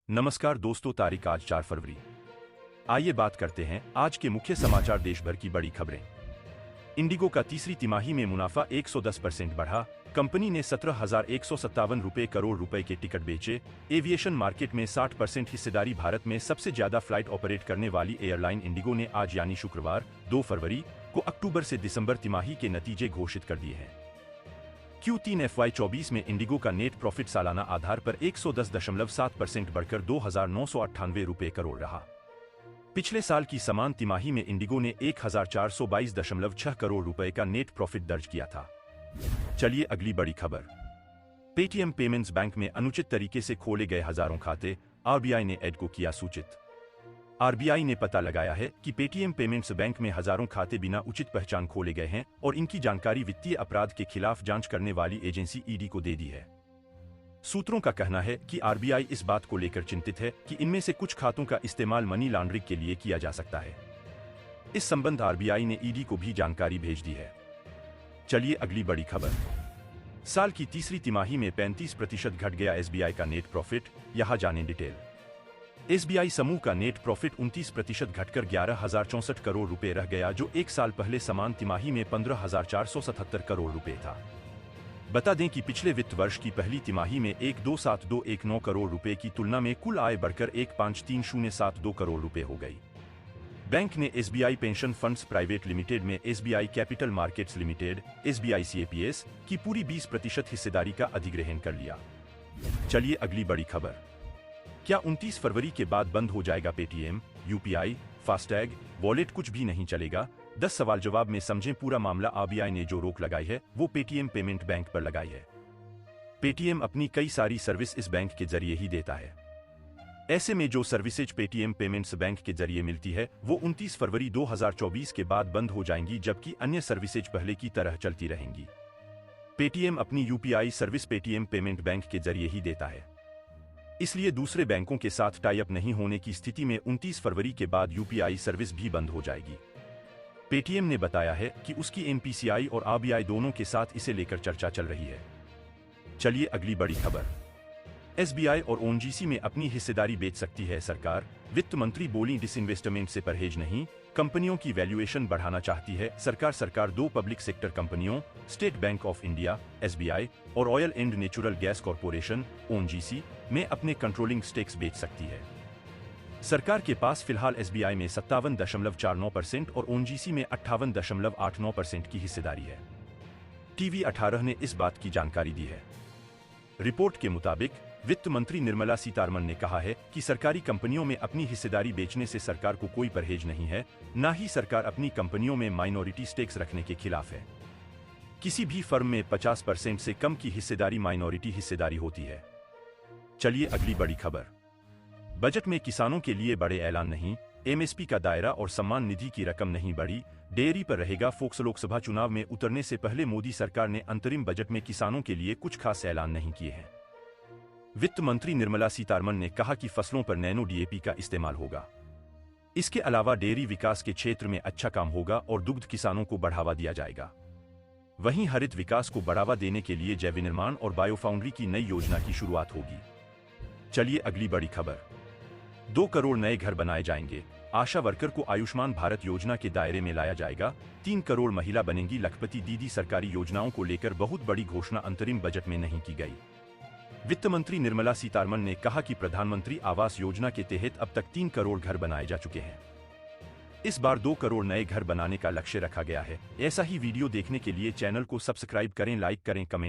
नमस्कार दोस्तों, तारीख आज 4 फरवरी। आइए बात करते हैं आज के मुख्य समाचार, देश भर की बड़ी खबरें। इंडिगो का तीसरी तिमाही में मुनाफा 110% बढ़ा। कंपनी ने 17,157 करोड़ रुपए के टिकट बेचे। एविएशन मार्केट में 60% हिस्सेदारी। भारत में सबसे ज्यादा फ्लाइट ऑपरेट करने वाली एयरलाइन इंडिगो ने आज यानी शुक्रवार 2 फरवरी को अक्टूबर से दिसंबर तिमाही के नतीजे घोषित कर दिए हैं। Q3 FY24 में इंडिगो का नेट प्रॉफिट सालाना आधार पर 110.7% बढ़कर 2,998 करोड़ रहा। पिछले साल की समान तिमाही में इंडिगो ने 1,422.6 करोड़ रुपए का नेट प्रॉफिट दर्ज किया था। चलिए अगली बड़ी खबर। पेटीएम पेमेंट्स बैंक में अनुचित तरीके से खोले गए हजारों खाते, आरबीआई ने एड को किया सूचित। आरबीआई ने पता लगाया है कि पेटीएम पेमेंट्स बैंक में हजारों खाते बिना उचित पहचान खोले गए हैं और इनकी जानकारी वित्तीय अपराध के खिलाफ जांच करने वाली एजेंसी ईडी को दे दी है। सूत्रों का कहना है कि आरबीआई इस बात को लेकर चिंतित है कि इनमें से कुछ खातों का इस्तेमाल मनी लॉन्ड्रिंग के लिए किया जा सकता है। इस संबंध आरबीआई ने ईडी को भी जानकारी भेज दी है। चलिए अगली बड़ी खबर। साल की तीसरी तिमाही में 35% घट गया एसबीआई का नेट प्रॉफिट। यहां जानें डिटेल। एसबीआई समूह का नेट प्रॉफिट 29% घटकर 11,064 करोड़ रुपए रह गया, जो एक साल पहले समान तिमाही में 15,477 करोड़ रुपए था। बता दें कि पिछले वित्त वर्ष की पहली तिमाही में 1,27219 करोड़ रुपए की तुलना में कुल आय बढ़कर 1,53072 करोड़ रुपए हो गई। बैंक ने SBI pension funds private limited में SBI capital markets limited (SBI CAPS) की पूरी 20% हिस्सेदारी का अधिग्रहण कर लिया। चलिए अगली बड़ी खबर। क्या 29 फरवरी के बाद बंद हो जाएगा पेटीएम, यूपीआई, फास्टैग, वॉलेट? कुछ भी नहीं चलेगा। 10 सवाल जवाब में समझें पूरा मामला। आरबीआई ने जो रोक लगाई है वो पेटीएम पेमेंट बैंक पर लगाई है। पेटीएम अपनी कई सारी सर्विस इस बैंक के जरिए ही देता है। ऐसे में जो सर्विसेज पेटीएम पेमेंट्स बैंक के जरिए मिलती है वो 29 फरवरी 2024 के बाद बंद हो जाएंगी, जबकि अन्य सर्विसेज पहले की तरह चलती रहेंगी। पेटीएम अपनी UPI service Paytm payment bank के जरिए ही देता है, इसलिए दूसरे बैंकों के साथ टाई अप नहीं होने की स्थिति में 29 फरवरी के बाद यूपीआई सर्विस भी बंद हो जाएगी। पेटीएम ने बताया है कि उसकी एनपीसीआई और आरबीआई दोनों के साथ इसे लेकर चर्चा चल रही है। चलिए अगली बड़ी खबर। एसबीआई और ओएनजीसी में अपनी हिस्सेदारी बेच सकती है सरकार। वित्त मंत्री बोली, डिसइन्वेस्टमेंट से परहेज नहीं, कंपनियों की वैल्यूएशन बढ़ाना चाहती है सरकार। 2 पब्लिक सेक्टर कंपनियों State Bank of India (SBI) और Oil and Natural Gas Corporation (ONGC) में अपने कंट्रोलिंग स्टेक्स बेच सकती है। सरकार के पास फिलहाल एसबीआई में 57.49% और ओएनजीसी में 58.89% की हिस्सेदारी है। टीवी 18 ने इस बात की जानकारी दी है। रिपोर्ट के मुताबिक वित्त मंत्री निर्मला सीतारमण ने कहा है कि सरकारी कंपनियों में अपनी हिस्सेदारी बेचने से सरकार को कोई परहेज नहीं है, न ही सरकार अपनी कंपनियों में माइनॉरिटी स्टेक्स रखने के खिलाफ है। किसी भी फर्म में 50% से कम की हिस्सेदारी माइनॉरिटी हिस्सेदारी होती है। चलिए अगली बड़ी खबर। बजट में किसानों के लिए बड़े ऐलान नहीं, एमएसपी का दायरा और सम्मान निधि की रकम नहीं बढ़ी, डेयरी पर रहेगा फोकस। लोकसभा चुनाव में उतरने से पहले मोदी सरकार ने अंतरिम बजट में किसानों के लिए कुछ खास ऐलान नहीं किए हैं। वित्त मंत्री निर्मला सीतारमण ने कहा कि फसलों पर नैनो डीएपी का इस्तेमाल होगा। इसके अलावा डेयरी विकास के क्षेत्र में अच्छा काम होगा और दुग्ध किसानों को बढ़ावा दिया जाएगा। वहीं हरित विकास को बढ़ावा देने के लिए जैव निर्माण और बायोफाउंड्री की नई योजना की शुरुआत होगी। चलिए अगली बड़ी खबर। 2 करोड़ नए घर बनाए जाएंगे, आशा वर्कर को आयुष्मान भारत योजना के दायरे में लाया जाएगा। 3 करोड़ महिला बनेंगी लखपति दीदी। सरकारी योजनाओं को लेकर बहुत बड़ी घोषणा अंतरिम बजट में नहीं की गई। वित्त मंत्री निर्मला सीतारमण ने कहा कि प्रधानमंत्री आवास योजना के तहत अब तक 3 करोड़ घर बनाए जा चुके हैं। इस बार 2 करोड़ नए घर बनाने का लक्ष्य रखा गया है। ऐसा ही वीडियो देखने के लिए चैनल को सब्सक्राइब करें, लाइक करें, कमेंट